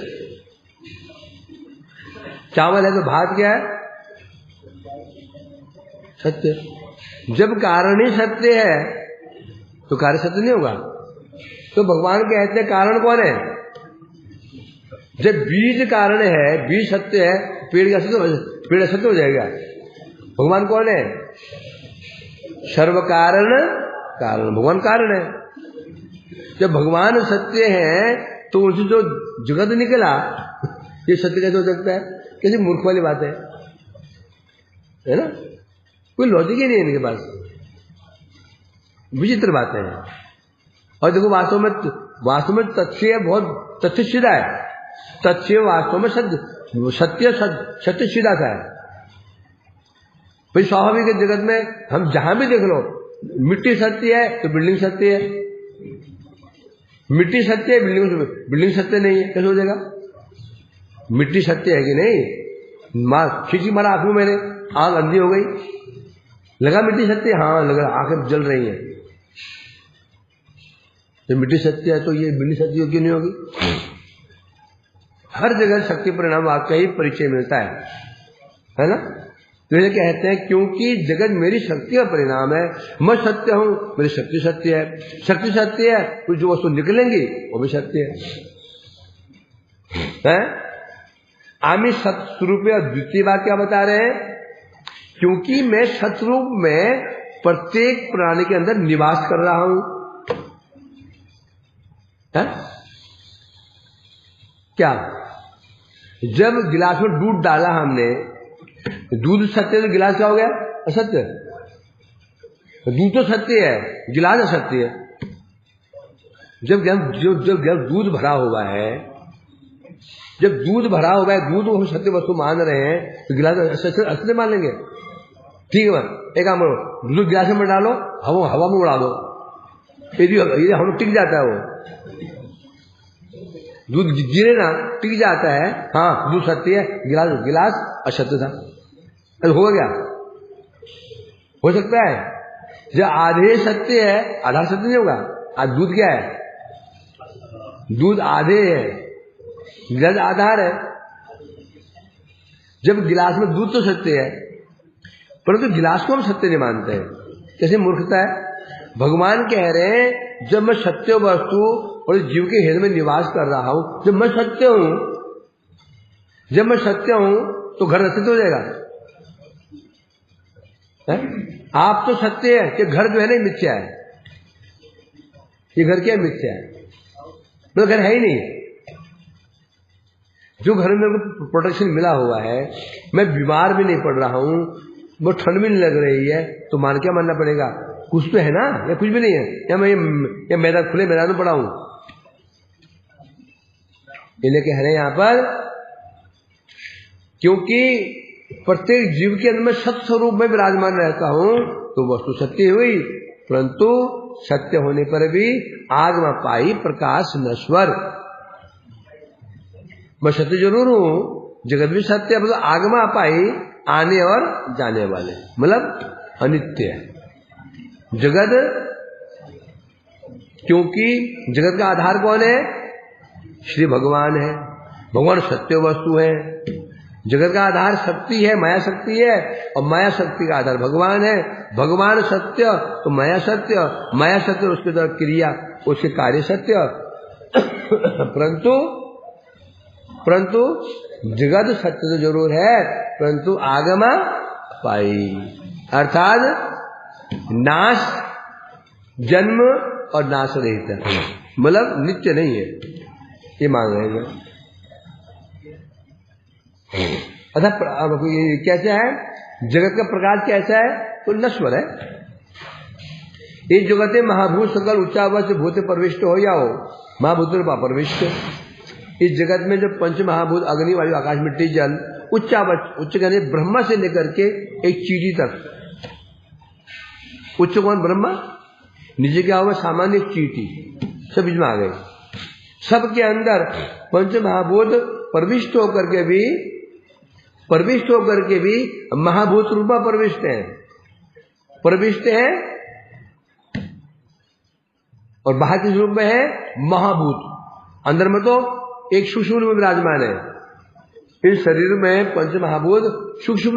चावल है तो भात क्या है? सत्य। जब कारण ही सत्य है तो कार्य सत्य नहीं होगा। तो भगवान कहते हैं कारण कौन है? जब बीज कारण है, बीज सत्य है, पेड़ का पेड़ सत्य हो जाएगा। भगवान कौन है? सर्व कारण कारण। भगवान कारण है। जब भगवान सत्य है तो उनसे जो जगत निकला ये सत्य कैसे हो सकता है? कैसी मूर्ख वाली बात है ना? कोई लॉजिक ही नहीं है इनके पास। विचित्र बातें हैं। और देखो वास्तव में तथ्य बहुत तथ्य सीधा है। तथ्य वास्तव में सत्य सीधा सा है। भाई स्वाभाविक है जगत में हम जहां भी देख लो, मिट्टी सत्य है तो बिल्डिंग सत्य है, मिट्टी सत्य है बिल्डिंग सत्य नहीं है। कैसे हो जाएगा? मिट्टी सत्य है कि नहीं? खींची मारा आंख में मैंने, आंख अंधी हो गई, लगा मिट्टी सत्य, हाँ लगा, आंखें जल रही है। जब मिट्टी सत्य है तो ये बिल्डिंग सत्य क्यों नहीं होगी? हर जगह शक्ति परिणाम वाक्य ही परिचय मिलता है ना? तो ये कहते हैं क्योंकि जगत मेरी शक्ति का परिणाम है, मैं सत्य हूं, मेरी शक्ति सत्य है। शक्ति सत्य है तो जो वस्तु निकलेंगी वो भी सत्य है। आमी सत्स्वरूप द्वितीय बात क्या बता रहे हैं? क्योंकि मैं सतरूप में प्रत्येक प्राणी के अंदर निवास कर रहा हूं। है? क्या? जब गिलास में दूध डाला हमने, दूध सत्य तो गिलास क्या हो गया? असत्य। दूध तो सत्य है, गिलास असत्य है। जब दूध भरा हुआ है, जब दूध भरा हुआ है, दूध को हम सत्य वस्तु मान रहे हैं तो गिलास असत्य मान लेंगे। ठीक है, एक काम करो, दूध गिलास में डालो, हवा में उड़ा दो, ये हम टिक जाता है। वो दूध गिरे ना, टिक जाता है। हाँ दूध सत्य है, गिलास असत्य था, हो गया। हो सकता है जब आधे सत्य है, आधा सत्य नहीं होगा। आज दूध क्या है? दूध आधे है, गिलास आधार है। जब गिलास में दूध तो सत्य है, परंतु गिलास को हम सत्य नहीं मानते हैं। कैसे मूर्खता है? भगवान कह रहे हैं जब मैं सत्य वस्तु और इस जीव के हृदय में निवास कर रहा हूं। जब मैं सत्य हूं, जब मैं सत्य हूं तो घर रसित हो जाएगा है? आप तो सत्य है कि घर जो है ना मिथ्या है। ये घर क्या मिथ्या है, तो घर है ही नहीं। जो घर में मेरे को प्रोटेक्शन मिला हुआ है, मैं बीमार भी नहीं पड़ रहा हूं, वो ठंड भी नहीं लग रही है, तो मान क्या मानना पड़ेगा, कुछ तो है ना, या कुछ भी नहीं है, या मैं या मैदान खुले मैदान में पड़ा हूं। ये लेके है यहां पर, क्योंकि प्रत्येक जीव के अंदर मैं सत्य स्वरूप में विराजमान रहता हूं, तो वस्तु सत्य हुई, परंतु सत्य होने पर भी आगमा पाई प्रकाश नश्वर। मैं सत्य जरूर हूं, जगत भी सत्य है, मतलब आगमा पाई आने और जाने वाले, मतलब अनित्य है जगत। क्योंकि जगत का आधार कौन है, श्री भगवान है। भगवान सत्य वस्तु है। जगत का आधार शक्ति है, माया शक्ति है, और माया शक्ति का आधार भगवान है। भगवान सत्य तो माया सत्य, माया सत्य उसके द्वारा क्रिया, उसके कार्य सत्य। परंतु जगत सत्य तो जरूर है, परंतु आगमा पाई, अर्थात नाश, जन्म और नाश रहित है, मतलब नित्य नहीं है, ये मान रहे हैं। अर्थात कैसा है, जगत का प्रकाश कैसा है, तो नश्वर है। इस जगत में महाभूत सकल उच्चावच भूत प्रविष्ट हो या हो, महाभूत प्रविष्ट। इस जगत में जो पंच महाभूत अग्नि वायु आकाश मिट्टी जल, उच्चावच, उच्च कहने ब्रह्मा से लेकर के एक चीटी तक। उच्च कौन, ब्रह्मा, नीचे क्या हुआ, सामान्य चीटी, सब बीच में आ गए। सबके अंदर पंच महाभूत प्रविष्ट होकर के भी महाभूत रूपा प्रविष्ट है, और बाहर किस रूप में है, महाभूत। अंदर में तो एक सूक्ष्म में विराजमान है। इस शरीर में पंच महाभूत सूक्ष्म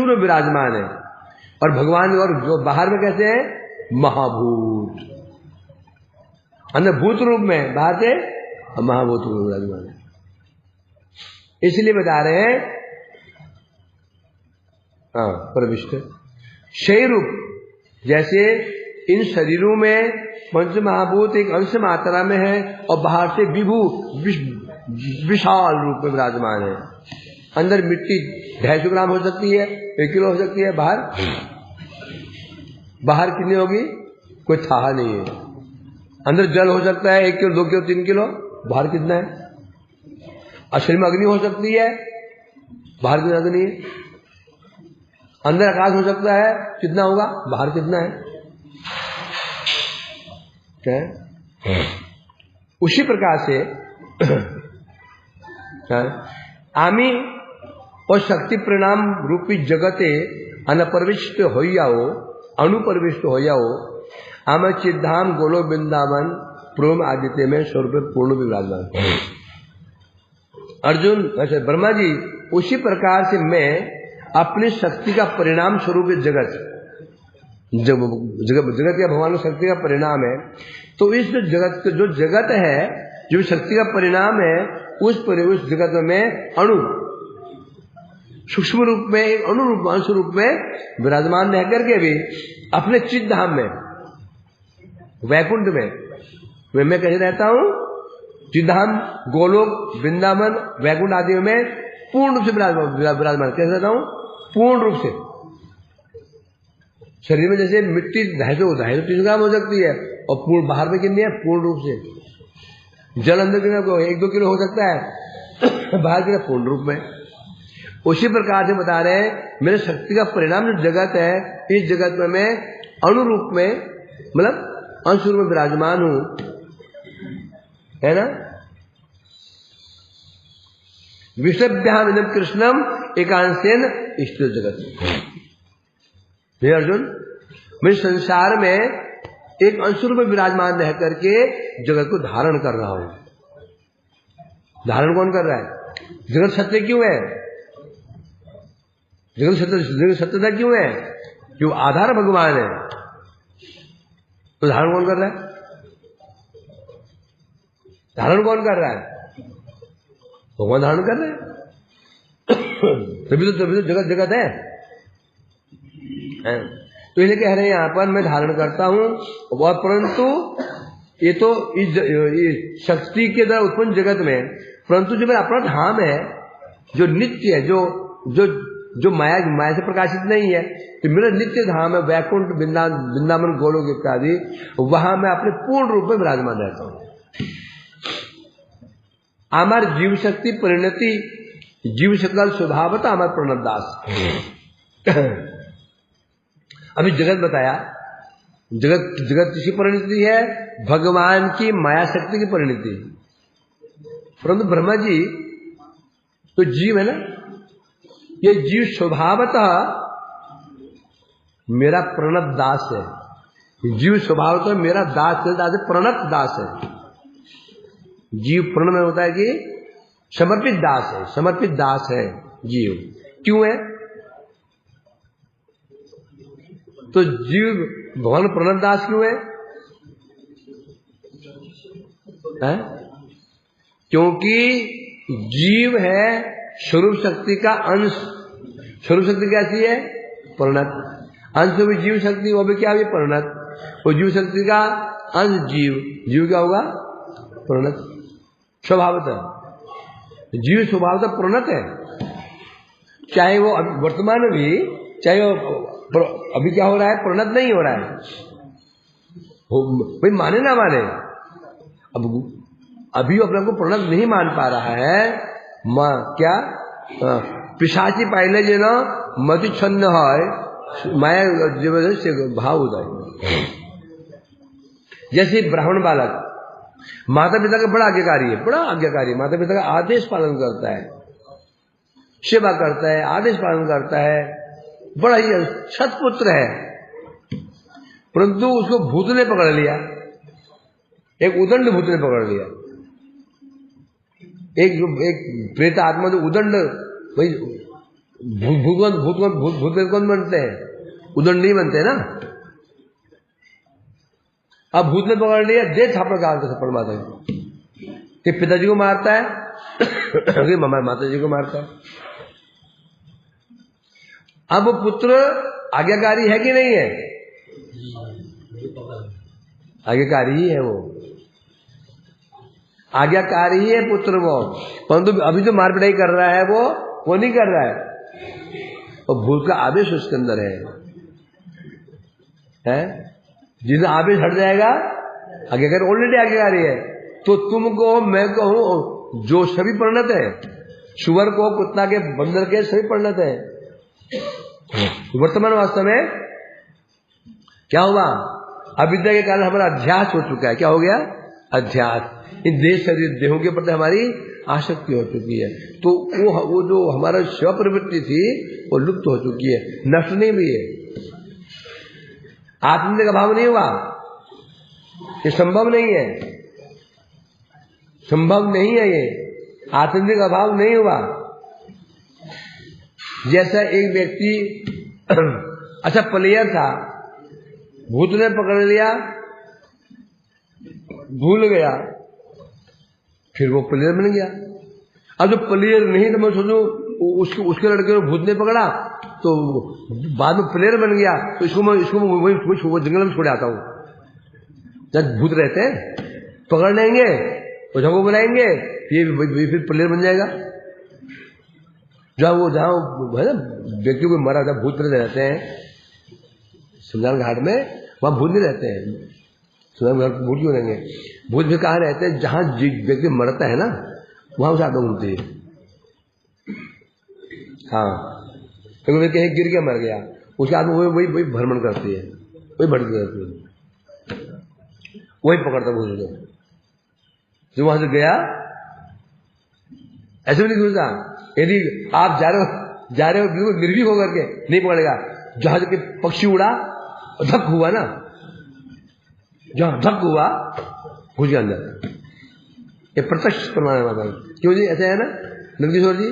में विराजमान है, और भगवान और जो बाहर में कैसे है, महाभूत। अंदर भूत रूप में, बाहर से महाभूत रूप में विराजमान है। इसलिए बता रहे हैं, हाँ, प्रविष्ट शरीर रूप। जैसे इन शरीरों में पंच महाभूत एक अंश मात्रा में है, और बाहर से विभू विशाल रूप में विराजमान है। अंदर मिट्टी 250 ग्राम हो सकती है, 1 किलो हो सकती है, बाहर कितनी होगी, कोई था नहीं है। अंदर जल हो सकता है 1 किलो, 2 किलो, 3 किलो, बाहर कितना है। शरीर में अग्नि हो सकती है, बाहर कितना अग्नि है। अंदर आकाश हो सकता है, कितना होगा, बाहर कितना है। उसी प्रकार से आमी और शक्ति परिणाम रूपी जगते अनप्रविष्ट होइयाओ, अनुप्रविष्ट होइयाओ, आम चिद्धाम गोलो वृंदावन प्रोम आदित्य में स्वरूप पूर्ण विराजमान। अर्जुन, वैसे ब्रह्मा जी, उसी प्रकार से मैं अपनी शक्ति का परिणाम स्वरूप जगत या भगवान की शक्ति का परिणाम है, तो इस जगत जो जगत है, जो शक्ति का परिणाम है, उस जगत में अणु सूक्ष्म रूप में, एक अणु रूप, अंश रूप में विराजमान रह करके भी अपने चित्त धाम में, वैकुंठ में मैं कैसे रहता हूं, चिद्धाम, गोलोक, वृंदावन, वैकुंठ आदि में पूर्ण रूप से विराजमान कैसे रहता हूं, पूर्ण रूप से। शरीर में जैसे मिट्टी 250-300 ग्राम हो सकती है, और पूर्ण बाहर में कितनी है, पूर्ण रूप से। जल अंदर कितना, 1-2 किलो हो सकता है, बाहर कितना, पूर्ण रूप में। उसी प्रकार से बता रहे हैं, मेरे शक्ति का परिणाम जो जगत है, इस जगत में मैं अणु रूप में, मतलब अंश रूप में विराजमान हूं, है ना। विषभ्याम इदं कृष्णम एकांशेन इष्टो जगत। हे अर्जुन, मैं संसार में एक अंश रूप में विराजमान रह करके जगत को धारण कर रहा हूं। धारण कौन कर रहा है, जगत सत्य क्यों है, जगत सत्यता क्यों है, क्यों आधार भगवान है, तो धारण कौन कर रहा है, धारण कौन कर रहा है? भगवान धारण कर रहे हैं। तभी तो जगत जगत है। तो इसलिए कह रहे हैं यहां पर मैं धारण करता हूं, और परंतु ये तो इस शक्ति के द्वारा उत्पन्न जगत में, परंतु जो मेरा अपना धाम है, जो नित्य है, जो माया से प्रकाशित नहीं है, तो मेरा नित्य धाम है वैकुंठ, वृंदावन, गोलोक इत्यादि, वहां मैं अपने पूर्ण रूप में विराजमान रहता हूं। हमार जीव शक्ति परिणति, जीव सकल स्वभावता हमार प्रणव दास। अभी जगत बताया, जगत किसी परिणति है? भगवान की माया शक्ति की परिणति। परंतु ब्रह्मा जी तो जीव है ना, ये जीव स्वभावतः मेरा प्रणत दास है। जीव स्वभावतः मेरा दास है, प्रणत दास है। जीव प्रण में होता है कि समर्पित दास है, समर्पित दास है जीव। क्यों है? तो जीव भगवान प्रणत दास क्यों है? क्योंकि जीव है स्वरूप शक्ति का अंश। स्वरूप शक्ति कैसी है? प्रणत। अंश भी जीव शक्ति, वो भी क्या है? प्रणत। वो जीव शक्ति का अंश जीव, जीव क्या होगा? प्रणत। स्वभावतः जीव स्वभावतः प्रणत है। चाहे वो वर्तमान में भी, चाहे वो अभी क्या हो रहा है? प्रणत नहीं हो रहा है। भाई माने ना माने, अब अभी अपने को प्रणत नहीं मान पा रहा है। क्या पिशाची पाइले जे ना मति छन्न है माया से भाव होता है। जैसे ब्राह्मण बालक माता पिता का बड़ा आज्ञाकारी है, बड़ा आज्ञाकारी, माता पिता का आदेश पालन करता है, सेवा करता है, आदेश पालन करता है, बड़ा ही सत्पुत्र है। परंतु उसको भूत ने पकड़ लिया, एक उदंड भूत ने पकड़ लिया। एक प्रेत आत्मा जो उदंड, भाई भूत कौन बनते हैं? उदंड नहीं बनते ना। अब भूत ने पकड़ लिया, दे थापड़ का थप्पड़ माता कि पिताजी को मारता है माता जी को मारता है। अब वो पुत्र आज्ञाकारी है कि नहीं है? आज्ञाकारी ही है, वो आज्ञाकारी ही है पुत्र वो। परंतु अभी जो मार पिटाई कर रहा है वो नहीं कर रहा है, और भूत का आवेश उसके अंदर है? जिस आवेश हट जाएगा, आज्ञाकारी ऑलरेडी आज्ञाकारी है। तो तुमको मैं कहूं, जो सभी परिणत है, सुअर को, कुत्ता के, बंदर के, सभी परिणत है। वर्तमान वास्तव में क्या हुआ? अविद्या के कारण हमारा अध्यास हो चुका है। क्या हो गया? अध्यास। इन देह शरीर देहों के प्रति हमारी आसक्ति हो चुकी है। तो वो जो हमारा स्व प्रवृत्ति थी वो लुप्त हो चुकी है, नष्ट नहीं हुई है। आत्मनिक अभाव नहीं हुआ, ये संभव नहीं है, संभव नहीं है, ये आत्मनिक अभाव नहीं हुआ। जैसा एक व्यक्ति अच्छा प्लेयर था, भूत ने पकड़ लिया, भूल गया, फिर वो प्लेयर बन गया। अब जो प्लेयर नहीं था, मैं सोचूं उसके लड़के को भूत ने पकड़ा तो बाद में प्लेयर बन गया, तो इसको मैं जंगल में छोड़ आता हूं। जब भूत रहते हैं पकड़ लेंगे, ओझा को बुलाएंगे, ये फिर प्लेयर बन जाएगा। जहाँ है ना व्यक्ति को मरा था, भूत रहते हैं सुल्तान घाट में, वहां भूत नहीं रहते हैं। सुल्तान घाट भूत क्यों रहेंगे? भूत भी कहाँ रहते हैं? जहां व्यक्ति मरता है ना, वहां उसे आत्मा घूमती है। हाँ, तो कहीं गिर के मर गया, उसकी आत्मा वही भ्रमण करती है, वही भटकी रहती है, वही पकड़ता भूत को। जो वहां से गया ऐसे भी नहीं घूमता। यदि आप जा रहे हो बिल्कुल निर्भीक होकर के, नहीं पकड़ेगा। जहां के पक्षी उड़ा, धक हुआ ना, जहां धक हुआ घुस गया अंदर। ये प्रत्यक्ष प्रमाण है माता। क्यों जी? ऐसा है ना नंदकिशोर जी,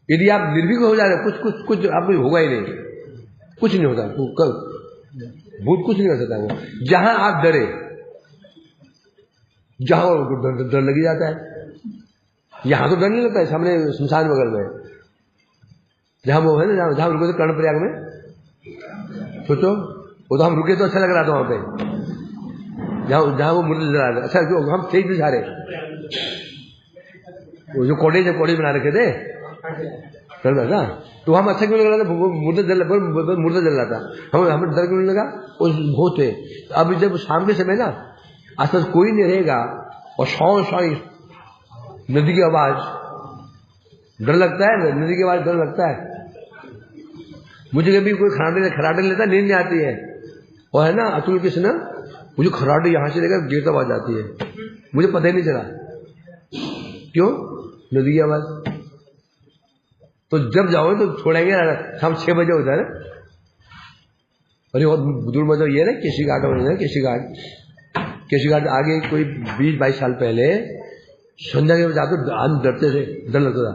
यदि आप निर्भीक हो जा रहे, कुछ आपको होगा ही नहीं, कुछ नहीं होता, भूत कुछ नहीं कर सकता वो। जहां आप डरे, जहां डर लगी जाता है। यहां तो डर नहीं लगता है, सामने शमशान बगल में जहां वो है ना, जहां रुके थे कर्णप्रयाग में, सोचो वो तो हम रुके तो अच्छा लग रहा था वहां पे, जहां वो मुर्दे जला रहे। अच्छा जो हम थे सारे, वो जो कोड़े बना रखे थे ना, तो हम अच्छा क्यों लग रहा था? मुर्दा जल रहा था, हमें डर क्यों नहीं लगा? उस भूत थे। अब जब शाम के समय ना आसपास कोई नहीं रहेगा और शौ नदी की आवाज, डर लगता है, नदी की आवाज डर लगता है। मुझे कभी कोई खराटे लेता, नींद नहीं आती है, और है ना अतुल कृष्ण, मुझे खराटे यहां से लेकर गेट तक आवाज आती है, मुझे पता ही नहीं चला क्यों, नदी की आवाज। तो जब जाओ तो छोड़ेंगे, शाम 6 बजे होता है ना। अरे और दूर मतलब ये ना केसी घाट, केसी घाट आगे कोई 20-22 साल पहले संध्या के जाते आदमी डरते थे, डर लगता था।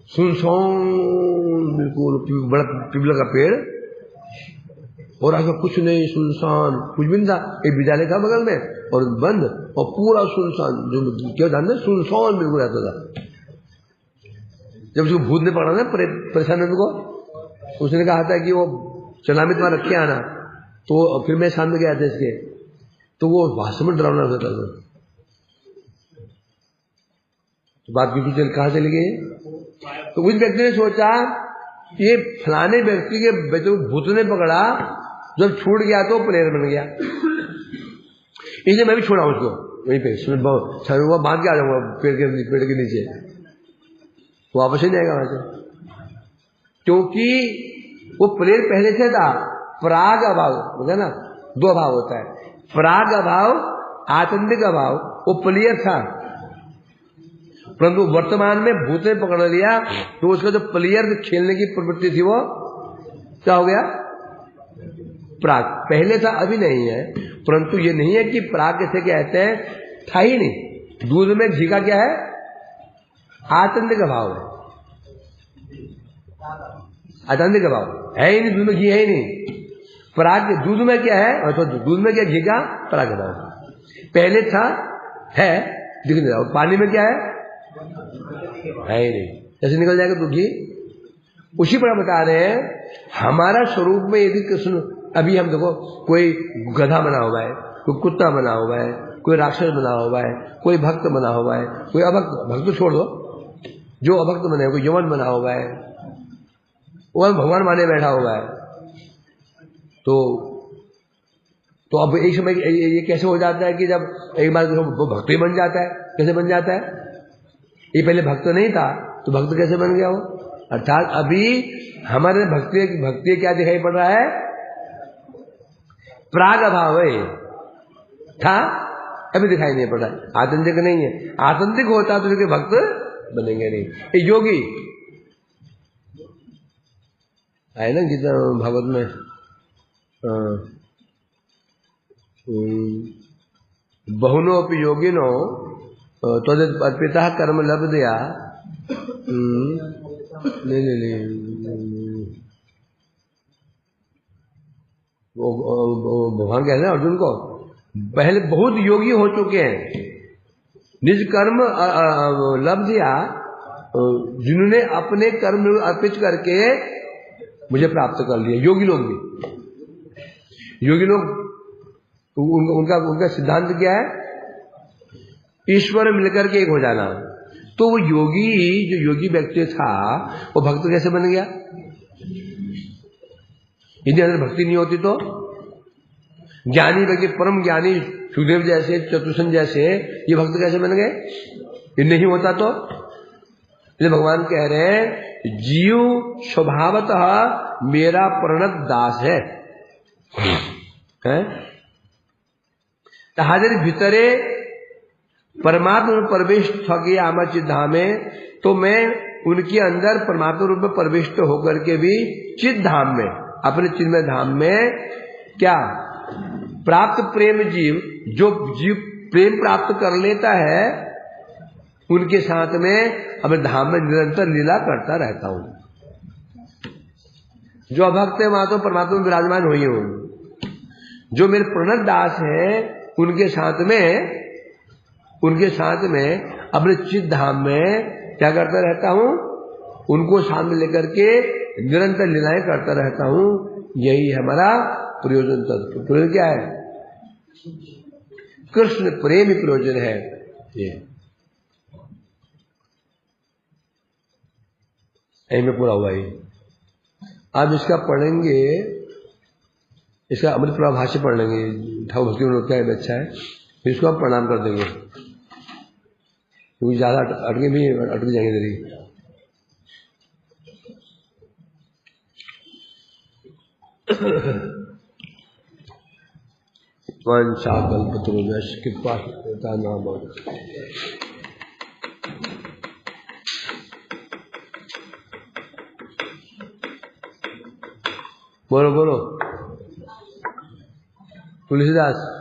सुनसान बिल्कुल, बड़ा पीपल का पेड़ और आगे कुछ नहीं, सुनसान, कुछ भी नहीं था। एक विद्यालय था बगल में और बंद, और पूरा सुनसान, जो क्या जानते सुनसान बिल्कुल रहता था। जब उसको भूत ने पकड़ा ना परेशान को, उसने कहा था कि वो चलामित वहां रखे आना, तो फिर मैं सामने गया था इसके, तो वो भाषण में डरावना होता था। तो बात बिल्कुल कहां चली गई? तो उस व्यक्ति ने सोचा ये फलाने व्यक्ति के बच्चे को भूत ने पकड़ा, जब छूट गया तो प्लेयर बन गया, इसलिए मैं भी छोड़ा उसको वहीं पे, वो बांध के आ जाऊंगा पेड़ के नीचे, वापस ही नहीं आएगा वहां से, क्योंकि वो प्लेयर पहले से था। प्राग अभाव होता है ना, 2 अभाव होता है, प्राग अभाव, आतंतिक अभाव। वो प्लेयर था, परंतु वर्तमान में भूत ने पकड़ लिया, तो उसका जो प्लेयर खेलने की प्रवृत्ति थी वो क्या हो गया? प्राग। पहले था, अभी नहीं है, परंतु ये नहीं है कि प्राग कैसे कहते हैं, था ही नहीं। दूध में घी का क्या है? आतंतिक अभाव है, आतंतिक अभाव है ही नहीं, दूध में घी है ही नहीं। प्राग दूध में क्या है? तो दूध में क्या? घी का प्राग अभाव। पहले था, है, दिख नहीं रहा। पानी में क्या है? है ही नहीं, जैसे निकल जाएगा तो घी। उसी पर बता रहे हैं हमारा स्वरूप में यदि कृष्ण, अभी हम देखो कोई गधा बना हुआ है, कोई कुत्ता बना हुआ है, कोई राक्षस बना हुआ है, कोई भक्त बना हुआ है, कोई अभक्त, भक्त छोड़ दो, जो अभक्त बने, कोई यमन बना हुआ है, वो भगवान माने बैठा हुआ है। तो अब एक समय ये कैसे हो जाता है कि जब एक बार वो भक्त ही बन जाता है? कैसे बन जाता है? ये पहले भक्त नहीं था, तो भक्त कैसे बन गया वो? अर्थात अभी हमारे भक्ति क्या दिखाई पड़ रहा है? प्राग अभाव है, था, अभी दिखाई नहीं पड़ रहा है, आतंतिक नहीं है। आतंतिक होता तो उसके भक्त बनेंगे नहीं। ये योगी है ना गीता भागवत में, बहुनोपि योगिनो तद अर्पिता कर्म लब्धया, नहीं, वो भगवान कहते हैं अर्जुन को, पहले बहुत योगी हो चुके हैं, निज कर्म लब्धया, जिन्होंने अपने कर्म अर्पित करके मुझे प्राप्त कर लिया। योगी लोग भी, योगी लोग उनका सिद्धांत क्या है? ईश्वर मिलकर के एक हो जाना। तो वो योगी, जो योगी व्यक्ति था, वो भक्त कैसे बन गया? यदि अंदर भक्ति नहीं होती तो ज्ञानी व्यक्ति, परम ज्ञानी सुखदेव जैसे, चतुर्सन जैसे, ये भक्त कैसे बन गए? ये नहीं होता तो इसलिए भगवान कह रहे हैं जीव स्वभावतः मेरा प्रणत दास है, ताहाजर भीतरे परमात्मा प्रविष्ट थके आमा चिद्धामे, तो मैं उनके अंदर परमात्मा रूप में प्रविष्ट होकर के भी चिद धाम में, अपने चिन्मय धाम में क्या प्राप्त प्रेम जीव, जो जीव प्रेम प्राप्त कर लेता है, उनके साथ में अपने धाम में निरंतर लीला करता रहता हूं। जो अभक्त है वहां तो परमात्मा में विराजमान हुई हूं, जो मेरे प्रणत दास हैं उनके साथ में उनके साथ में अपने चित्त धाम में क्या करता रहता हूं, उनको सामने लेकर के निरंतर लीलाएं करता रहता हूं। यही हमारा प्रयोजन तत्व। प्रयोजन क्या है? कृष्ण प्रेम ही प्रयोजन है। ये में पूरा हुआ ही। अब इसका पढ़ेंगे, इसका अमृत प्रभा भाष्य पढ़ लेंगे, ठाकुर भक्ति विनोद का अच्छा है, फिर इसको हम प्रणाम कर देंगे, क्योंकि ज्यादा अटके भी अटक जाएंगे इधर ही। वंशाकल्पतरुभ्यश्च कृपासिता नाम। बोलो बोलो तुलसीदास।